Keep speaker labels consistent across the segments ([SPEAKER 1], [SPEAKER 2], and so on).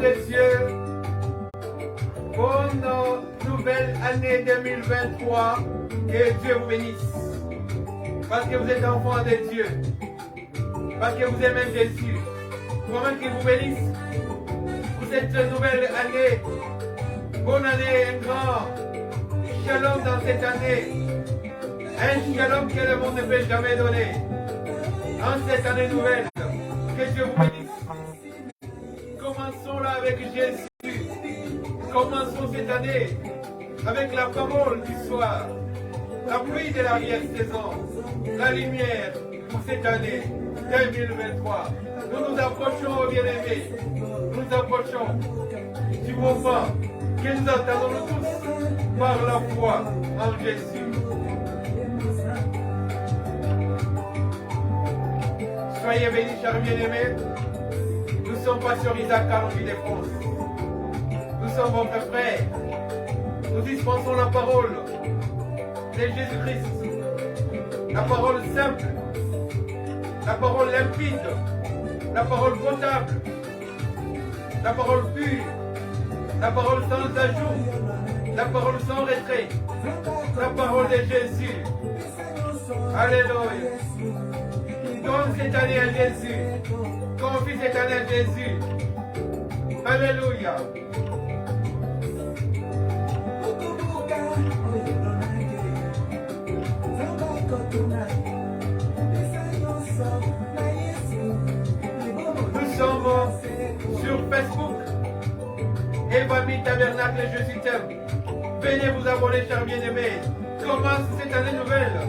[SPEAKER 1] de Dieu. Bonne nouvelle année 2023. Que Dieu vous bénisse. Parce que vous êtes enfants de Dieu. Parce que vous aimez Jésus. Comment qu'il vous bénisse pour cette nouvelle année. Bonne année, un grand shalom dans cette année. Un shalom que le monde ne peut jamais donner. En cette année nouvelle. Que Dieu vous bénisse. Commençons là avec Jésus. Commençons cette année avec la parole du soir. La pluie de l'arrière-saison. La lumière pour cette année 2023. Nous nous approchons, bien-aimés. Nous nous approchons du moment que nous attendons tous par la foi en Jésus. Soyez bénis, chers bien-aimés. Nous sommes pasteurs Isaac Kalonji de France. Nous sommes votre frère. Nous dispensons la parole de Jésus-Christ. La parole simple. La parole limpide. La parole potable. La parole pure. La parole sans ajout. La parole sans retrait. La parole de Jésus. Alléluia. Donne cette année à Jésus. Confie cette année à Jésus. Alléluia. Nous sommes sur Facebook. Evami Tabernacle, Jésus t'aime. Venez vous abonner, chers bien-aimés. Commence cette année nouvelle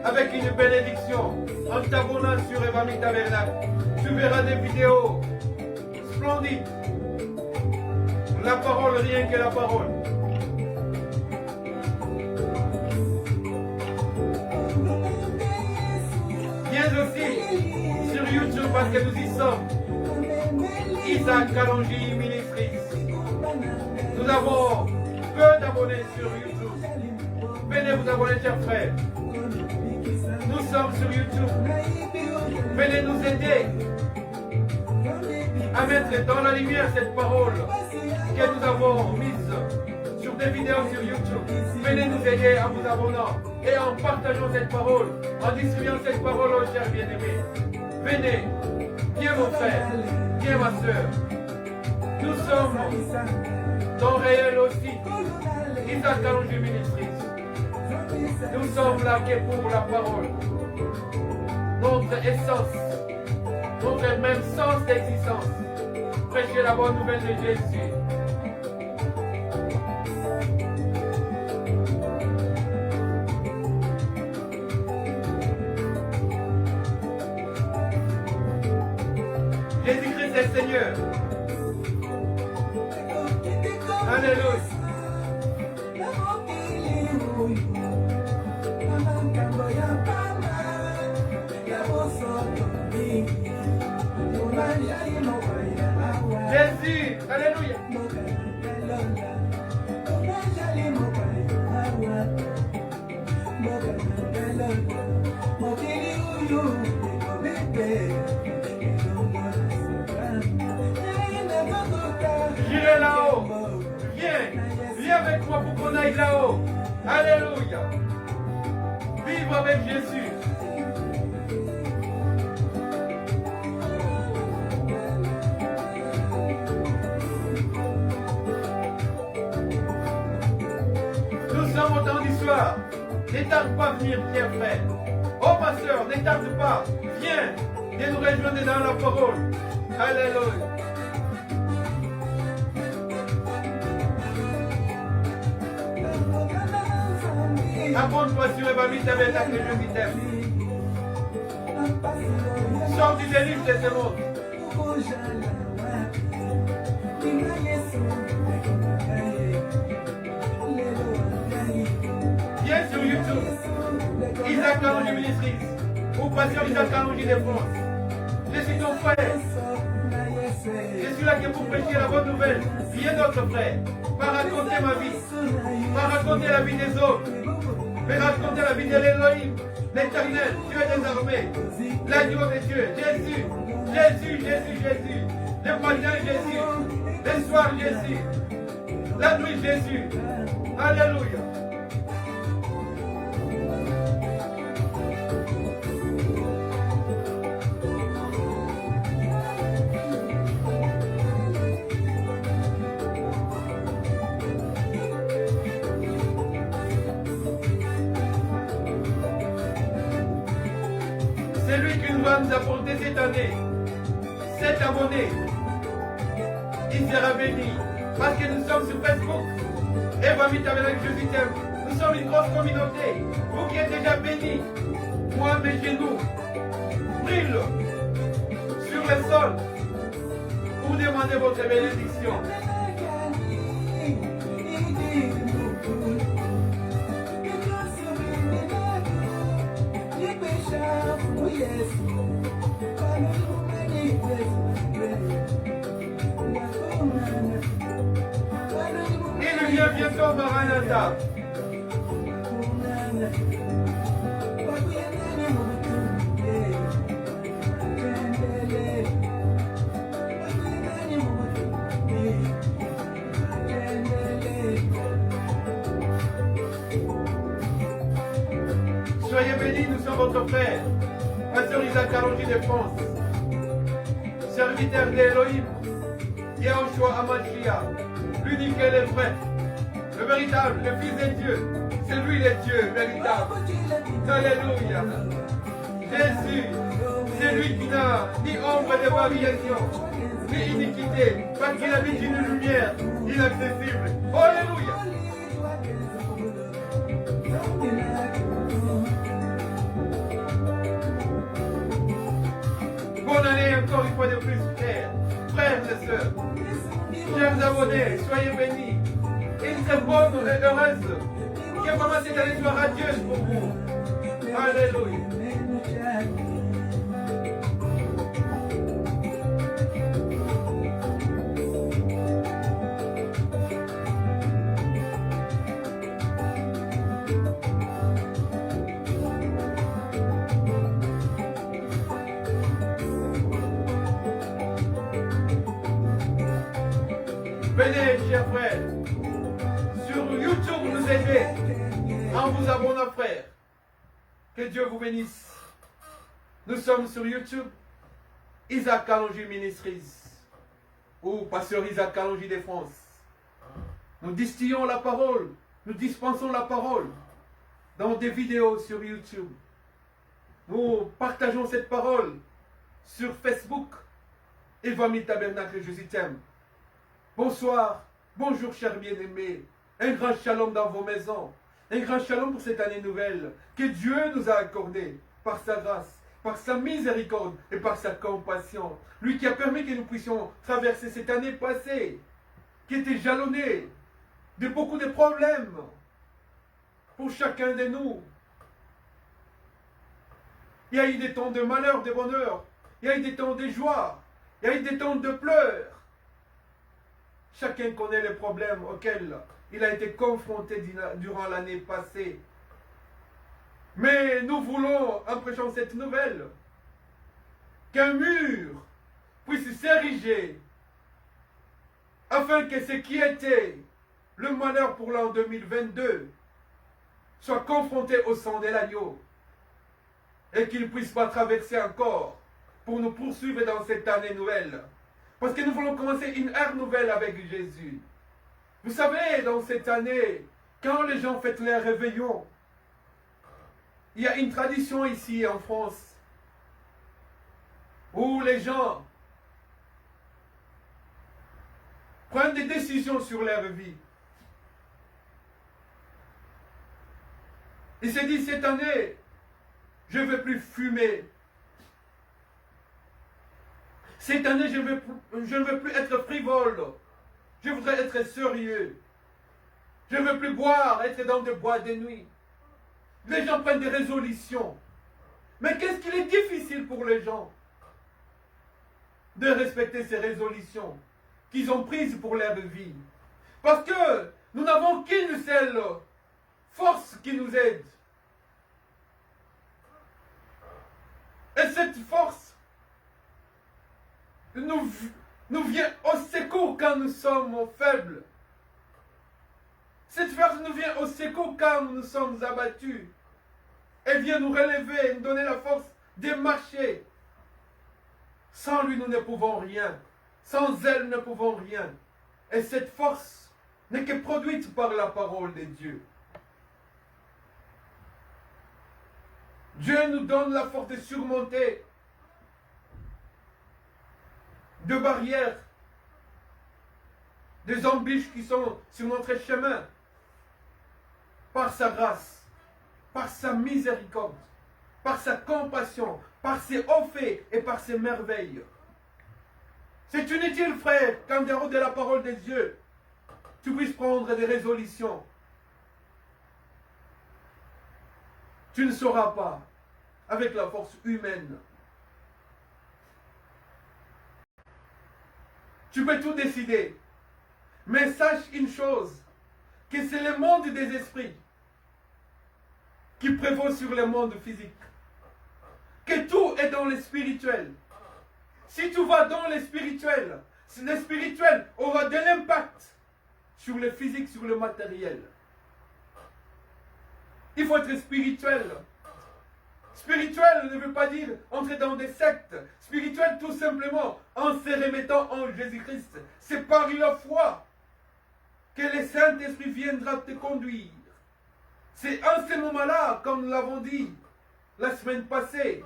[SPEAKER 1] avec une bénédiction. En t'abonnant sur Evami Tabernacle, tu verras des vidéos splendides. La parole, rien que la parole. Viens aussi sur YouTube parce que nous y sommes. Isaac Kalonji Ministries. Nous avons peu d'abonnés sur YouTube. Venez vous abonner, chers frères. Nous sommes sur YouTube. Venez nous aider à mettre dans la lumière cette parole que nous avons mise sur des vidéos sur YouTube. Venez nous aider en vous abonnant et en partageant cette parole, en distribuant cette parole aux chers bien-aimés. Venez, viens mon frère, viens ma soeur. Nous sommes dans réel aussi. Isaac Kalonji Ministries. Nous sommes là que pour la parole. Notre essence, notre même sens d'existence. Prêcher la bonne nouvelle de Jésus. Jésus-Christ est Seigneur. Alléluia. Jésus, alléluia. J'irai là-haut. Viens avec moi pour qu'on aille là-haut. Alléluia. Vivre avec Jésus. Nous sommes au temps du soir. N'étarde pas venir, bien frère. Oh pasteur, n'étarde pas. Viens nous rejoindre dans la parole. Alléluia. Abonne-toi sur Evami Tabernacle, je t'aime. Sors du délire de ce monde. Viens sur YouTube. Isaac Kalonji Ministries. Ou pasteur Isaac Kalonji de France. Je suis ton frère. Je suis là que pour prêcher la bonne nouvelle. Viens notre frère. Pas raconter ma vie. Pas raconter la vie des autres. Mais raconter la vie de l'Élohim, l'éternel, Dieu des armées, l'agneau de Dieu, Jésus, Jésus, Jésus, Jésus. Le matin, Jésus. Le soir, Jésus. La nuit, Jésus. Alléluia. C'est lui qui nous va nous apporter cette année. 7 abonnés. Il sera béni. Parce que nous sommes sur Facebook. Et va vite avec Jésus t'aime. Nous sommes une grosse communauté. Vous qui êtes déjà bénis. Moi, mes genoux brillent sur le sol pour demander votre bénédiction. Il vient bientôt, Maranatha. Soyez bénis, nous sommes votre frère, Pasteur Isaac Kalonji de France, serviteur d'Elohim, Yahushua Hamashiach, l'unique et le vrai, le véritable, le Fils de Dieu, c'est lui le Dieu véritable. Alléluia. Jésus, c'est lui qui n'a ni ombre de variation, ni iniquité, parce qu'il habite une lumière inaccessible. Alléluia. Bonne année encore une fois de plus, frères et sœurs. Chers abonnés, soyez bénis. Une très bonne et heureuse. Que vraiment cette année soit radieuse pour vous. Alléluia. Venez, chers frères, sur YouTube nous aider en vous abonnant, frères. Que Dieu vous bénisse. Nous sommes sur YouTube, Isaac Kalonji Ministries, ou Pasteur Isaac Kalonji de France. Nous distillons la parole, nous dispensons la parole dans des vidéos sur YouTube. Nous partageons cette parole sur Facebook. Evangile Tabernacle, Jésus t'aime. Bonsoir, bonjour chers bien-aimés, un grand shalom dans vos maisons, un grand shalom pour cette année nouvelle que Dieu nous a accordée par sa grâce, par sa miséricorde et par sa compassion. Lui qui a permis que nous puissions traverser cette année passée, qui était jalonnée de beaucoup de problèmes pour chacun de nous. Il y a eu des temps de malheur, de bonheur, il y a eu des temps de joie, il y a eu des temps de pleurs. Chacun connaît les problèmes auxquels il a été confronté durant l'année passée. Mais nous voulons, en prêchant cette nouvelle, qu'un mur puisse s'ériger afin que ce qui était le malheur pour l'an 2022 soit confronté au sang de l'agneau et qu'il ne puisse pas traverser encore pour nous poursuivre dans cette année nouvelle. Parce que nous voulons commencer une ère nouvelle avec Jésus. Vous savez, dans cette année, quand les gens fêtent leur réveillon, il y a une tradition ici en France où les gens prennent des décisions sur leur vie. Ils se disent, cette année, je ne veux plus fumer. Cette année, je ne veux plus être frivole. Je voudrais être sérieux. Je ne veux plus boire, être dans des boîtes de nuit. Les gens prennent des résolutions. Mais qu'est-ce qu'il est difficile pour les gens de respecter ces résolutions qu'ils ont prises pour leur vie. Parce que nous n'avons qu'une seule force qui nous aide. Et cette force nous nous vient au secours quand nous sommes faibles. Cette force nous vient au secours quand nous sommes abattus. Elle vient nous relever, nous donner la force de marcher. Sans lui, nous ne pouvons rien. Sans elle, nous ne pouvons rien. Et cette force n'est que produite par la parole de Dieu. Dieu nous donne la force de surmonter de barrières, des embûches qui sont sur notre chemin, par sa grâce, par sa miséricorde, par sa compassion, par ses hauts faits et par ses merveilles. C'est inutile, frère, qu'en dehors de la parole de Dieu, tu puisses prendre des résolutions. Tu ne sauras pas avec la force humaine. Tu peux tout décider. Mais sache une chose, que c'est le monde des esprits qui prévaut sur le monde physique. Que tout est dans le spirituel. Si tu vas dans le spirituel aura de l'impact sur le physique, sur le matériel. Il faut être spirituel. Spirituel ne veut pas dire entrer dans des sectes. Spirituel tout simplement en se remettant en Jésus-Christ. C'est par la foi que le Saint-Esprit viendra te conduire. C'est en ce moment-là, comme nous l'avons dit la semaine passée,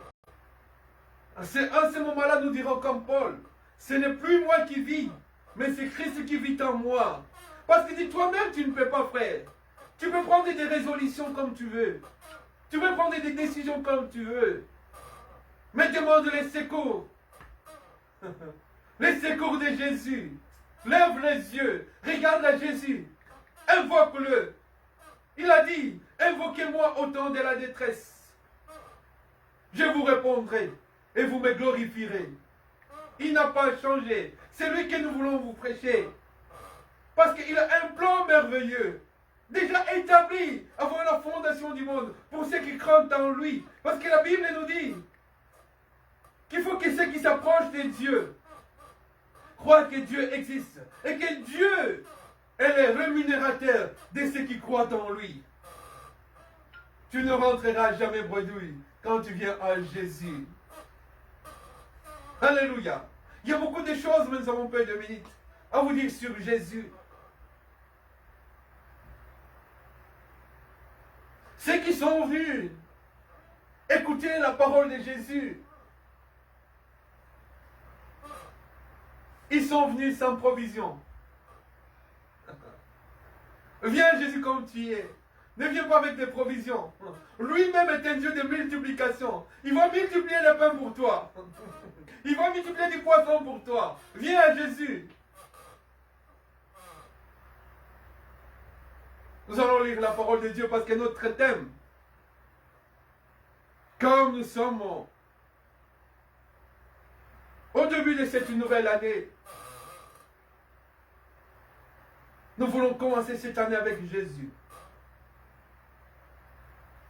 [SPEAKER 1] c'est en ce moment-là nous dirons comme Paul, ce n'est plus moi qui vis, mais c'est Christ qui vit en moi. Parce que dis toi-même tu ne peux pas, frère. Tu peux prendre des résolutions comme tu veux. Tu peux prendre des décisions comme tu veux. Mais demande les secours. Les secours de Jésus. Lève les yeux. Regarde à Jésus. Invoque-le. Il a dit, invoquez-moi au temps de la détresse. Je vous répondrai et vous me glorifierez. Il n'a pas changé. C'est lui que nous voulons vous prêcher. Parce qu'il a un plan merveilleux. Déjà établi avant la fondation du monde pour ceux qui craignent en lui. Parce que la Bible nous dit qu'il faut que ceux qui s'approchent de Dieu croient que Dieu existe et que Dieu est le rémunérateur de ceux qui croient en lui. Tu ne rentreras jamais bredouille quand tu viens à Jésus. Alléluia. Il y a beaucoup de choses, mais nous avons peu de minutes à vous dire sur Jésus. Ceux qui sont venus écouter la parole de Jésus, ils sont venus sans provision. Viens Jésus comme tu es. Ne viens pas avec des provisions. Lui-même est un Dieu de multiplication. Il va multiplier le pain pour toi. Il va multiplier du poisson pour toi. Viens à Jésus. Nous allons lire la parole de Dieu parce que notre thème, comme nous sommes au début de cette nouvelle année, nous voulons commencer cette année avec Jésus.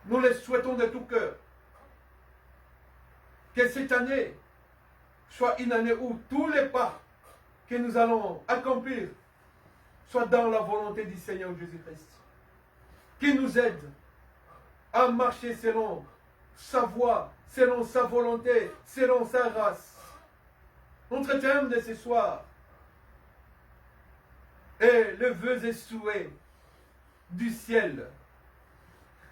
[SPEAKER 1] Nous le souhaitons de tout cœur. Que cette année soit une année où tous les pas que nous allons accomplir soient dans la volonté du Seigneur Jésus-Christ. Qui nous aide à marcher selon sa voie, selon sa volonté, selon sa grâce. Notre thème de ce soir est le vœu et souhait du ciel.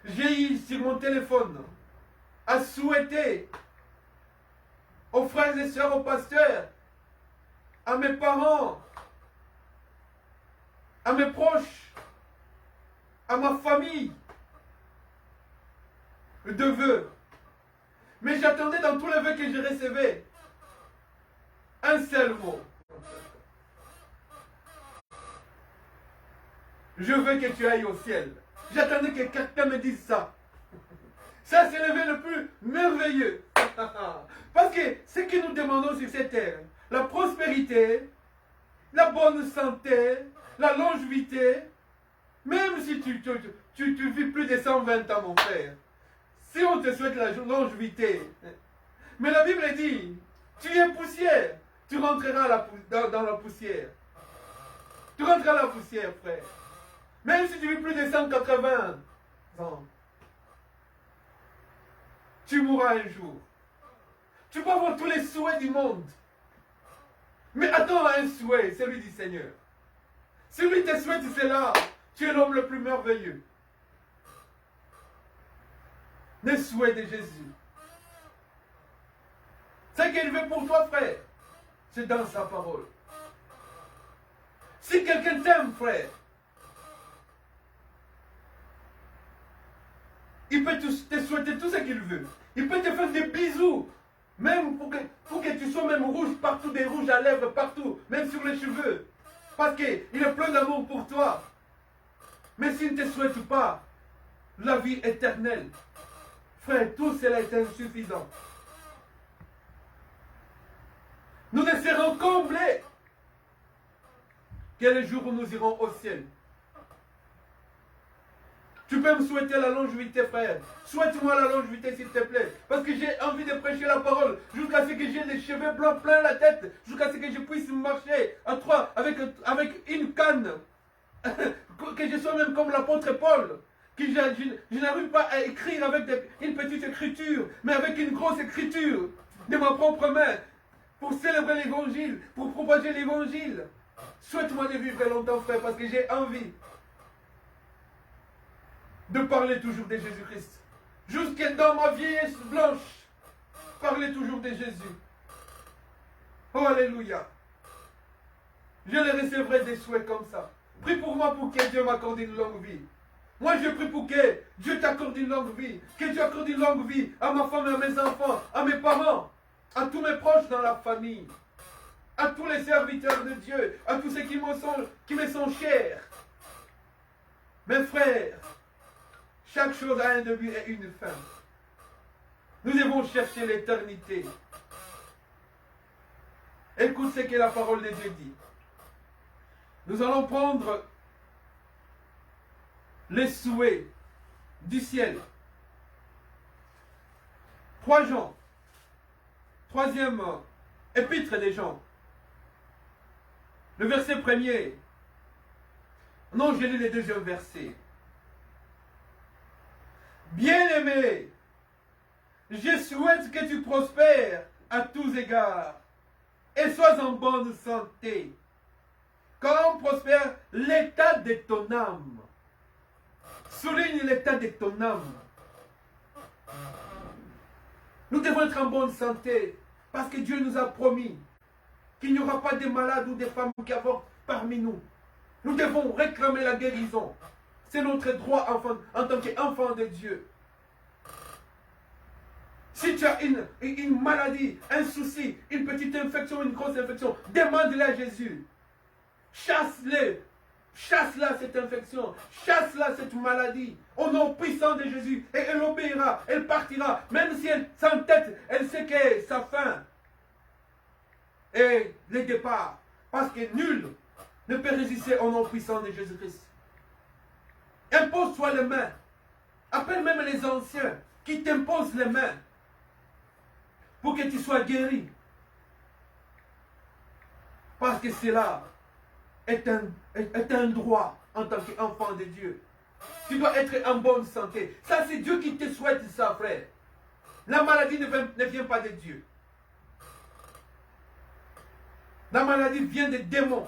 [SPEAKER 1] J'ai eu sur mon téléphone à souhaiter aux frères et sœurs, aux pasteurs, à mes parents, à mes proches, à ma famille, de vœux. Mais j'attendais dans tous les vœux que je recevais un seul mot. Je veux que tu ailles au ciel. J'attendais que quelqu'un me dise ça. Ça, c'est le vœu le plus merveilleux. Parce que ce que nous demandons sur cette terre, la prospérité, la bonne santé, la longévité, même si tu vis plus de 120 ans, mon frère, si on te souhaite la longévité, mais la Bible dit, tu es poussière, tu rentreras dans la poussière. Tu rentreras dans la poussière, frère. Même si tu vis plus de 180 ans, tu mourras un jour. Tu peux avoir tous les souhaits du monde. Mais attends un souhait, celui du Seigneur. Si lui te souhaite cela, tu es l'homme le plus merveilleux. Les souhaits de Jésus. Ce qu'il veut pour toi, frère, c'est dans sa parole. Si quelqu'un t'aime, frère, il peut te souhaiter tout ce qu'il veut. Il peut te faire des bisous. Même pour que tu sois même rouge partout, des rouges à lèvres partout, même sur les cheveux. Parce qu'il est plein d'amour pour toi. Mais s'il ne te souhaite pas la vie éternelle, frère, tout cela est insuffisant. Nous ne serons comblés que le jour où nous irons au ciel. Tu peux me souhaiter la longévité, frère. Souhaite-moi la longévité, s'il te plaît. Parce que j'ai envie de prêcher la parole. Jusqu'à ce que j'ai les cheveux blancs plein la tête. Jusqu'à ce que je puisse marcher à trois avec une canne. Que je sois même comme l'apôtre Paul. Que je n'arrive pas à écrire avec une petite écriture. Mais avec une grosse écriture. De ma propre main. Pour célébrer l'évangile. Pour propager l'évangile. Souhaite-moi de vivre longtemps, frère. Parce que j'ai envie de parler toujours de Jésus-Christ. Jusque dans ma vieillesse blanche, parler toujours de Jésus. Oh, alléluia. Je les recevrai des souhaits comme ça. Prie pour moi pour que Dieu m'accorde une longue vie. Moi, je prie pour que Dieu t'accorde une longue vie. Que Dieu accorde une longue vie à ma femme, à mes enfants, à mes parents, à tous mes proches dans la famille, à tous les serviteurs de Dieu, à tous ceux qui me sont chers. Mes frères, chaque chose a un début et une fin. Nous devons chercher l'éternité. Écoute ce que la parole de Dieu dit. Nous allons prendre les souhaits du ciel. 3 Jean. 3e épître des Jean. Le verset 1er. Non, je lis le 2e verset. Bien-aimé, je souhaite que tu prospères à tous égards et sois en bonne santé, comme prospère l'état de ton âme. Souligne l'état de ton âme. Nous devons être en bonne santé parce que Dieu nous a promis qu'il n'y aura pas de malades ou de femmes qui avortent parmi nous. Nous devons réclamer la guérison. C'est notre droit en tant qu'enfant de Dieu. Si tu as une maladie, un souci, une petite infection, une grosse infection, demande-le à Jésus. Chasse-le. Chasse-la cette infection. Chasse-la cette maladie. Au nom puissant de Jésus. Et elle obéira. Elle partira. Même si elle s'entête, elle sait que sa fin est le départ. Parce que nul ne peut résister au nom puissant de Jésus-Christ. Impose-toi les mains. Appelle même les anciens qui t'imposent les mains pour que tu sois guéri. Parce que cela est un droit en tant qu'enfant de Dieu. Tu dois être en bonne santé. Ça, c'est Dieu qui te souhaite ça, frère. La maladie ne vient pas de Dieu. La maladie vient des démons.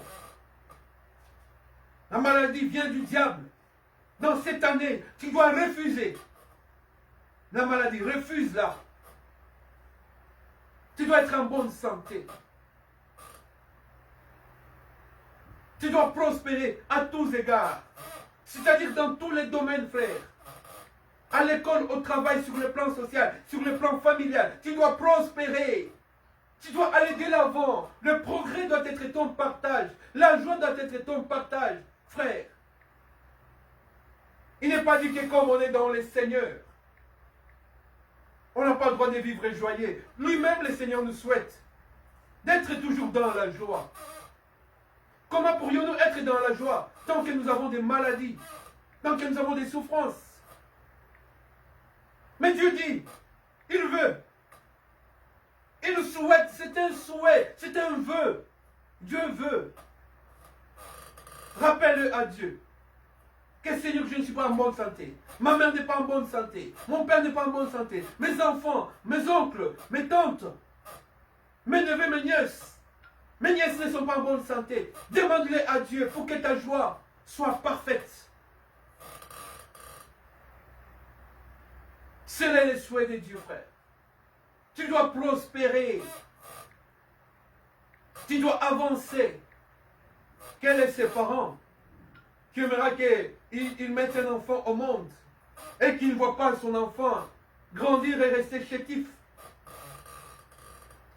[SPEAKER 1] La maladie vient du diable. Dans cette année, tu dois refuser la maladie. Refuse-la. Tu dois être en bonne santé. Tu dois prospérer à tous égards. C'est-à-dire dans tous les domaines, frère. À l'école, au travail, sur le plan social, sur le plan familial. Tu dois prospérer. Tu dois aller de l'avant. Le progrès doit être ton partage. La joie doit être ton partage, frère. Il n'est pas dit que comme on est dans le Seigneur, on n'a pas le droit de vivre joyeux. Lui-même, le Seigneur nous souhaite d'être toujours dans la joie. Comment pourrions-nous être dans la joie tant que nous avons des maladies, tant que nous avons des souffrances? Mais Dieu dit, il veut Il souhaite, c'est un souhait, c'est un vœu. Dieu veut. Rappelle-le à Dieu. Que Seigneur, je ne suis pas en bonne santé. Ma mère n'est pas en bonne santé. Mon père n'est pas en bonne santé. Mes enfants, mes oncles, mes tantes, mes neveux, mes nièces. Mes nièces ne sont pas en bonne santé. Demande-les à Dieu pour que ta joie soit parfaite. C'est là le souhait de Dieu, frère. Tu dois prospérer. Tu dois avancer. Quels sont ses parents qui aimera qu'il mette un enfant au monde et qu'il ne voit pas son enfant grandir et rester chétif?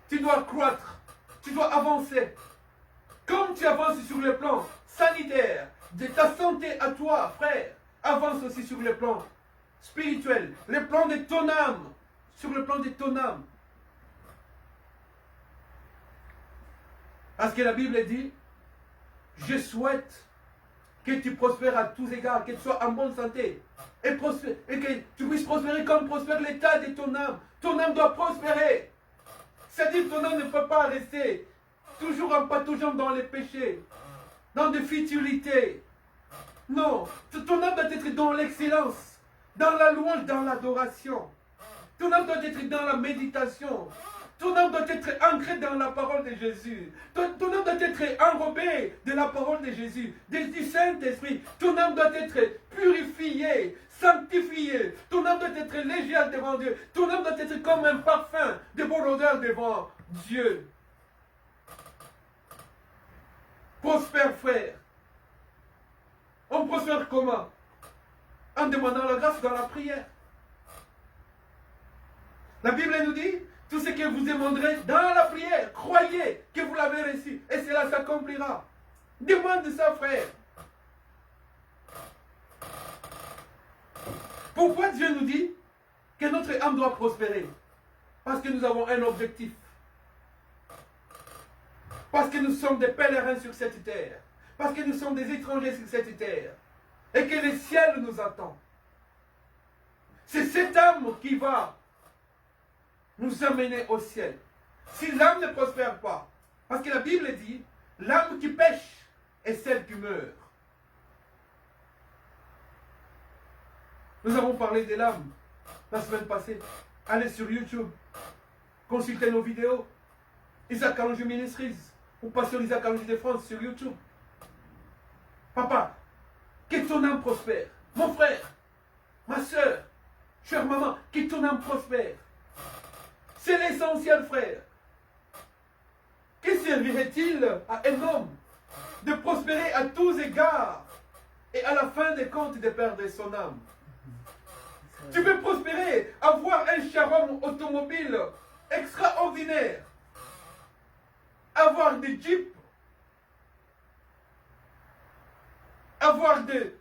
[SPEAKER 1] Tu dois croître. Tu dois avancer. Comme tu avances sur le plan sanitaire de ta santé à toi, frère, avance aussi sur le plan spirituel, le plan de ton âme, sur le plan de ton âme. Parce que la Bible dit, je souhaite que tu prospères à tous égards, que tu sois en bonne santé, et que tu puisses prospérer comme prospère l'état de ton âme. Ton âme doit prospérer. C'est-à-dire que ton âme ne peut pas rester toujours en pataugeant dans les péchés, dans des futilités. Non, ton âme doit être dans l'excellence, dans la louange, dans l'adoration. Ton âme doit être dans la méditation. Ton âme doit être ancrée dans la parole de Jésus. Ton âme doit être enrobée de la parole de Jésus, du Saint-Esprit. Ton âme doit être purifiée, sanctifiée. Ton âme doit être légère devant Dieu. Ton âme doit être comme un parfum de bonne odeur devant Dieu. Prospère, frère. On prospère comment? En demandant la grâce dans la prière. La Bible nous dit, tout ce que vous demanderez dans la prière, croyez que vous l'avez reçu et cela s'accomplira. Demande ça, frère. Pourquoi Dieu nous dit que notre âme doit prospérer? Parce que nous avons un objectif. Parce que nous sommes des pèlerins sur cette terre. Parce que nous sommes des étrangers sur cette terre. Et que le ciel nous attend. C'est cette âme qui va nous amener au ciel. Si l'âme ne prospère pas, parce que la Bible dit, l'âme qui pêche est celle qui meurt. Nous avons parlé de l'âme la semaine passée. Allez sur YouTube, consultez nos vidéos. Isaac Kalonji Ministries, ou Pasteur Isaac Kalonji de France sur YouTube. Papa, que ton âme prospère. Mon frère, ma soeur, chère maman, que ton âme prospère. C'est l'essentiel, frère. Que servirait-il à un homme de prospérer à tous égards et à la fin des comptes de perdre son âme? Tu peux prospérer, avoir un charron automobile extraordinaire, avoir des jeeps, avoir des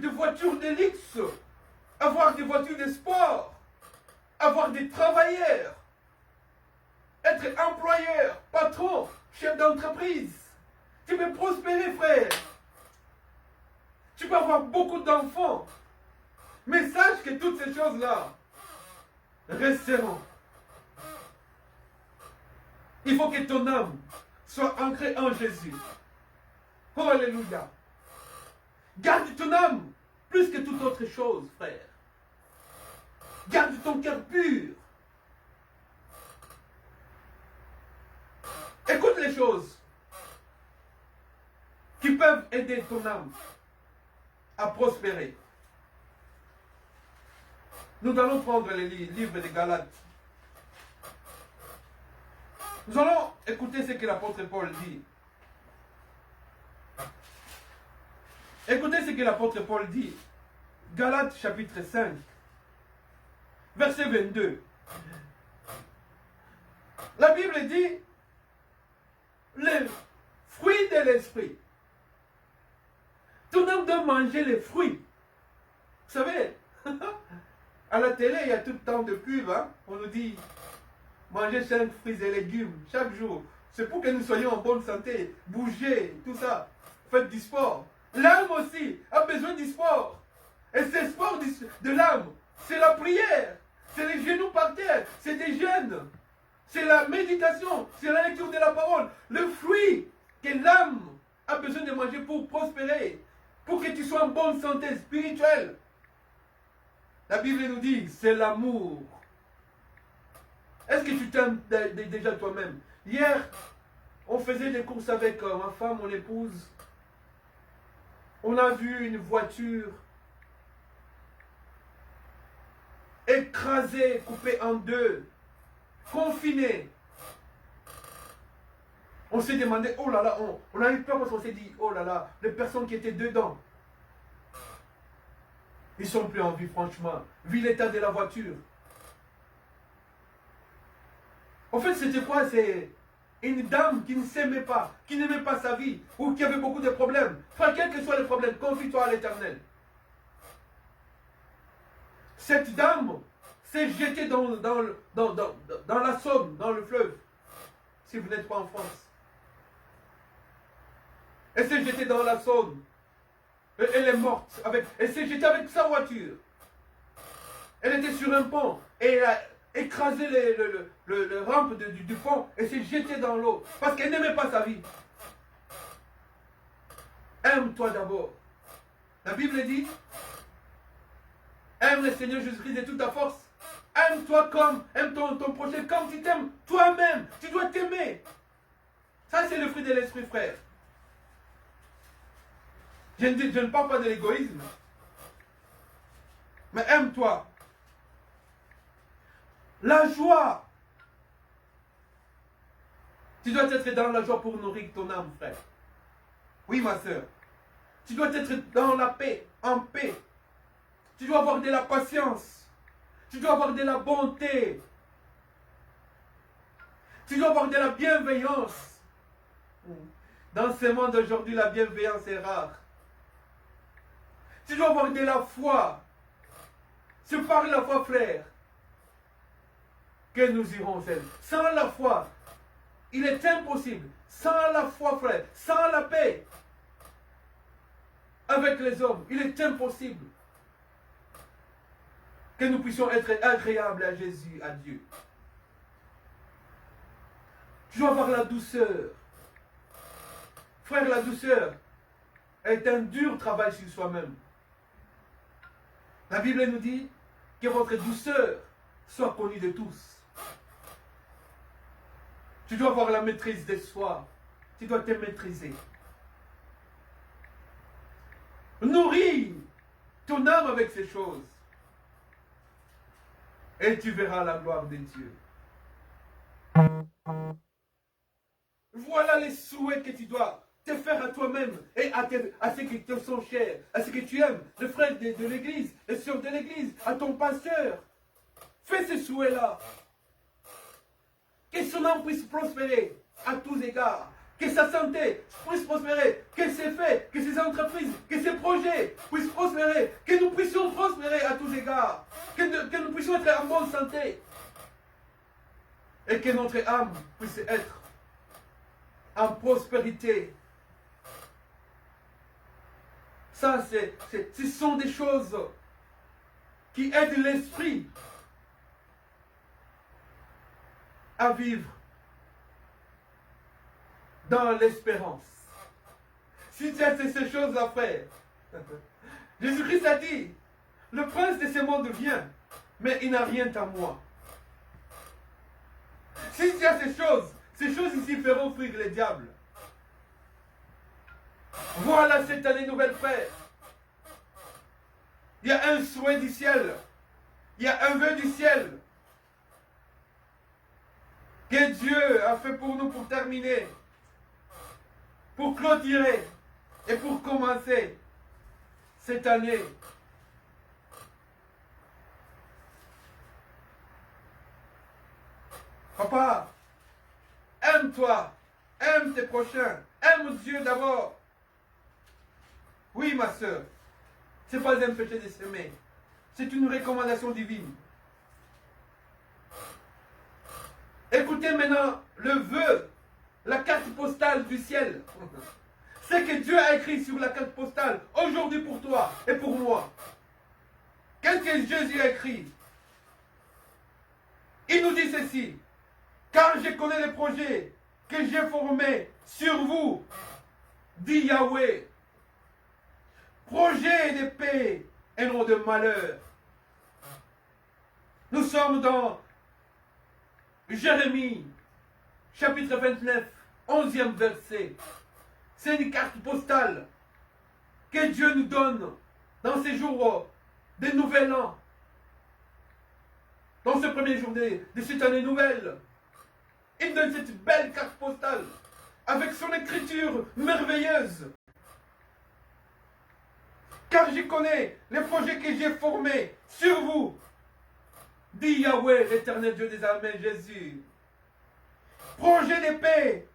[SPEAKER 1] voitures de luxe, avoir des voitures de sport, avoir des travailleurs, être employeur, patron, chef d'entreprise. Tu peux prospérer, frère. Tu peux avoir beaucoup d'enfants. Mais sache que toutes ces choses-là resteront. Il faut que ton âme soit ancrée en Jésus. Oh, alléluia. Garde ton âme plus que toute autre chose, frère. Garde ton cœur pur. Écoute les choses qui peuvent aider ton âme à prospérer. Nous allons prendre les livres de Galates. Nous allons écouter ce que l'apôtre Paul dit. Écoutez ce que l'apôtre Paul dit. Galates chapitre 5. Verset 22. La Bible dit, les fruits de l'esprit. Ton âme doit manger les fruits. Vous savez, à la télé, il y a tout le temps de pub. Hein? On nous dit, mangez 5 fruits et légumes chaque jour. C'est pour que nous soyons en bonne santé. Bougez, tout ça. Faites du sport. L'âme aussi a besoin du sport. Et ce sport de l'âme, c'est la prière. C'est les genoux par terre. C'est des jeûnes. C'est la méditation, c'est la lecture de la parole. Le fruit que l'âme a besoin de manger pour prospérer, pour que tu sois en bonne santé spirituelle. La Bible nous dit, c'est l'amour. Est-ce que tu t'aimes déjà toi-même? Hier, on faisait des courses avec ma femme, mon épouse. On a vu une voiture écrasée, coupée en deux, confinée. On s'est demandé, oh là là, on a eu peur parce qu'on s'est dit, oh là là, les personnes qui étaient dedans, ils sont plus en vie, franchement. Vu l'état de la voiture. En fait, c'était quoi? C'est une dame qui ne s'aimait pas, qui n'aimait pas sa vie, ou qui avait beaucoup de problèmes. Frère, quels que soient les problèmes, confie-toi à l'Éternel. Cette dame s'est jetée dans la Saône, dans le fleuve, si vous n'êtes pas en France. Elle s'est jetée dans la Saône. Elle est morte. Elle s'est jetée avec sa voiture. Elle était sur un pont et elle a écrasé le rampe du pont et s'est jetée dans l'eau parce qu'elle n'aimait pas sa vie. Aime-toi d'abord. La Bible dit, aime le Seigneur Jésus-Christ de toute ta force. Aime-toi aime ton prochain comme tu t'aimes toi-même. Tu dois t'aimer. Ça, c'est le fruit de l'esprit, frère. Je ne parle pas de l'égoïsme. Mais aime-toi. La joie. Tu dois être dans la joie pour nourrir ton âme, frère. Oui, ma soeur. Tu dois être dans la paix, en paix. Tu dois avoir de la patience. Tu dois avoir de la bonté. Tu dois avoir de la bienveillance. Dans ce monde d'aujourd'hui, la bienveillance est rare. Tu dois avoir de la foi. C'est par la foi, frère, que nous irons au ciel. Sans la foi, il est impossible. Sans la foi, frère, sans la paix avec les hommes, il est impossible que nous puissions être agréables à Jésus, à Dieu. Tu dois avoir la douceur. Frère, la douceur est un dur travail sur soi-même. La Bible nous dit que votre douceur soit connue de tous. Tu dois avoir la maîtrise de soi. Tu dois te maîtriser. Nourris ton âme avec ces choses. Et tu verras la gloire de Dieu. Voilà les souhaits que tu dois te faire à toi-même et à ceux qui te sont chers, à ceux que tu aimes, les frères de l'église, les sœurs de l'église, à ton pasteur. Fais ces souhaits-là. Que son âme puisse prospérer à tous égards. Que sa santé puisse prospérer. Que ses faits, que ses entreprises, que ses projets puissent prospérer. Que nous puissions prospérer à tous égards. Que nous puissions être en bonne santé. Et que notre âme puisse être en prospérité. Ça, ce sont des choses qui aident l'esprit à vivre dans l'espérance. Si tu as ces choses à faire, Jésus-Christ a dit, le prince de ce monde vient, mais il n'a rien à moi. Si tu as ces choses ici feront fuir le diable. Voilà cette année nouvelle, frère. Il y a un souhait du ciel. Il y a un vœu du ciel que Dieu a fait pour nous pour terminer, pour clôturer et pour commencer cette année. Papa, aime-toi, aime tes prochains, aime Dieu d'abord. Oui, ma soeur, ce n'est pas un péché de s'aimer, c'est une recommandation divine. Écoutez maintenant le vœu, la carte postale du ciel. Ce que Dieu a écrit sur la carte postale aujourd'hui pour toi et pour moi. Qu'est-ce que Jésus a écrit? Il nous dit ceci. Car je connais les projets que j'ai formés sur vous, dit Yahweh. Projet de paix et non de malheur. Nous sommes dans Jérémie, chapitre 29, 11e verset. C'est une carte postale que Dieu nous donne dans ces jours de nouvel an. Dans ce premier jour de cette année nouvelle. Il donne cette belle carte postale avec son écriture merveilleuse. Car je connais les projets que j'ai formés sur vous, dit Yahweh, l'éternel Dieu des armées, Jésus. Projet de paix,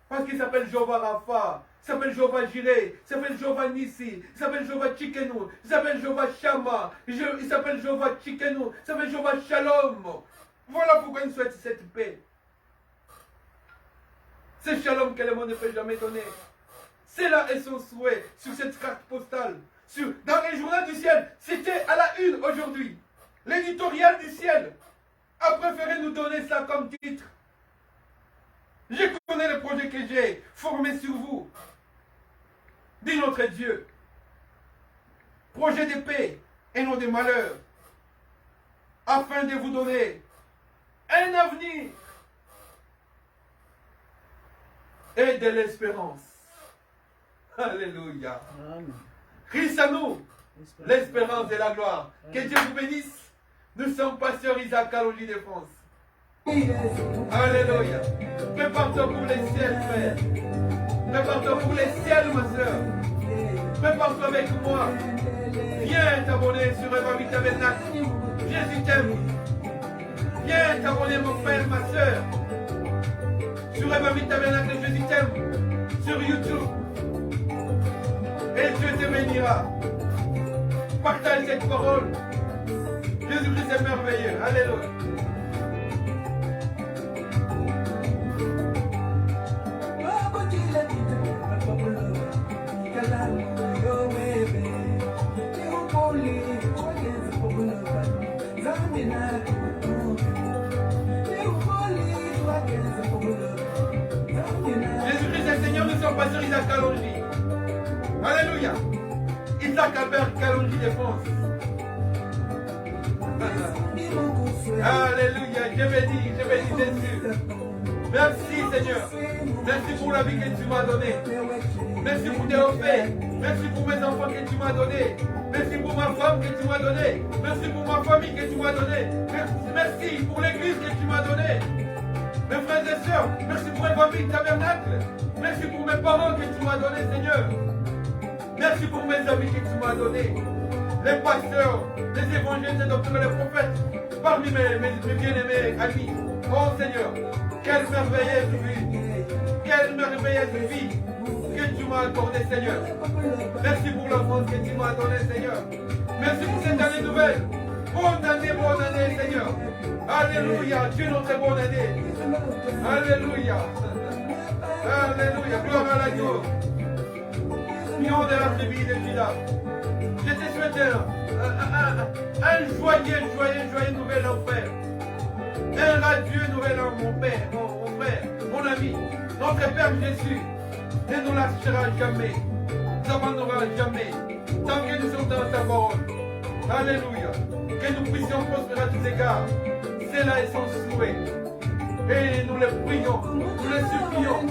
[SPEAKER 1] parce qu'il s'appelle Jéhovah Rapha, il s'appelle Jéhovah Jireh, il s'appelle Jéhovah Nissi, il s'appelle Jéhovah Tchikenu, il s'appelle Jéhovah Shama, il s'appelle Jéhovah Tchikenu, il s'appelle Jéhovah Shalom. Voilà pourquoi il souhaite cette paix. C'est Shalom que le monde ne peut jamais donner. C'est là et son souhait sur cette carte postale. Dans les journaux du ciel, c'était à la une aujourd'hui. L'éditorial du ciel a préféré nous donner ça comme titre. Je connais le projet que j'ai formé sur vous, dit notre Dieu. Projet de paix et non de malheur, afin de vous donner un avenir et de l'espérance. Alléluia. Christ à nous, l'espérance de la gloire. Que Dieu vous bénisse. Nous sommes pasteurs Isaac Kalonji de France. Alléluia. Prépare-toi pour les ciels, frère. Prépare-toi pour les ciels, ma soeur. Prépare-toi avec moi. Viens t'abonner sur Evangile Tabernacle. Jésus t'aime. Viens t'abonner, mon frère, ma soeur. Sur Evangile Tabernacle, Jésus t'aime. Sur YouTube. Et Dieu te bénira. Partage cette parole. Jésus-Christ est merveilleux. Alléluia. Jésus-Christ est Seigneur, nous sommes pasteurs Isaac Kalonji. Alléluia. Isaac Albert Kalonji de France. Alléluia. Je bénis Jésus. Merci Seigneur. Merci pour la vie que tu m'as donnée. Merci pour tes offres. Merci pour mes enfants que tu m'as donnés. Merci pour ma femme que tu m'as donnée. Merci pour ma famille que tu m'as donnée. Merci pour l'église que tu m'as donnée. Mes frères et sœurs, merci pour Evangile Tabernacle. Merci pour mes parents que tu m'as donnés, Seigneur. Merci pour mes amis que tu m'as donnés. Les pasteurs, les évangélistes, les docteurs et les prophètes. Parmi mes bien-aimés amis. Oh Seigneur, quelle merveilleuse vie. Quelle merveilleuse vie que tu m'as accordée, Seigneur. Merci pour l'enfance que tu m'as donnée, Seigneur. Merci pour cette année nouvelle. Bonne année, Seigneur. Alléluia. Dieu notre bonne année. Alléluia. Alléluia. Gloire à l'agneau. Lion de la tribu de Juda. Je te souhaite un joyeux nouvel an, frère. Un radieux nouvel an, mon père, mon frère, mon ami. Notre Père Jésus ne nous lâchera jamais. Ne nous abandonnera jamais. Tant que nous sommes dans sa parole. Alléluia. Que nous puissions prospérer à tous égards. C'est là et son souhait. Et nous le prions, nous le supplions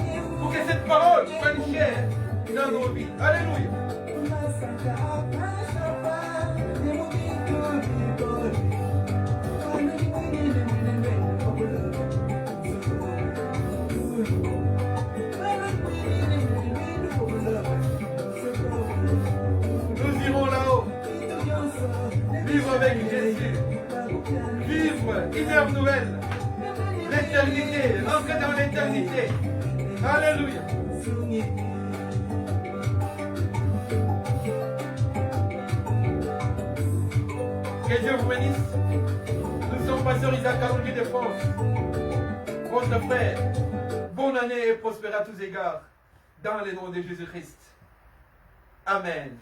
[SPEAKER 1] pour que cette parole prenne chair dans nos vies. Alléluia. Nous irons là-haut. Vivre avec Jésus. Vivre une heure nouvelle. L'éternité. Entrer dans l'éternité. Alléluia. Que Dieu vous bénisse. Nous sommes pasteurs Isaac Kalonji de France. Votre frère. Bonne année et prospère à tous égards. Dans le nom de Jésus-Christ. Amen.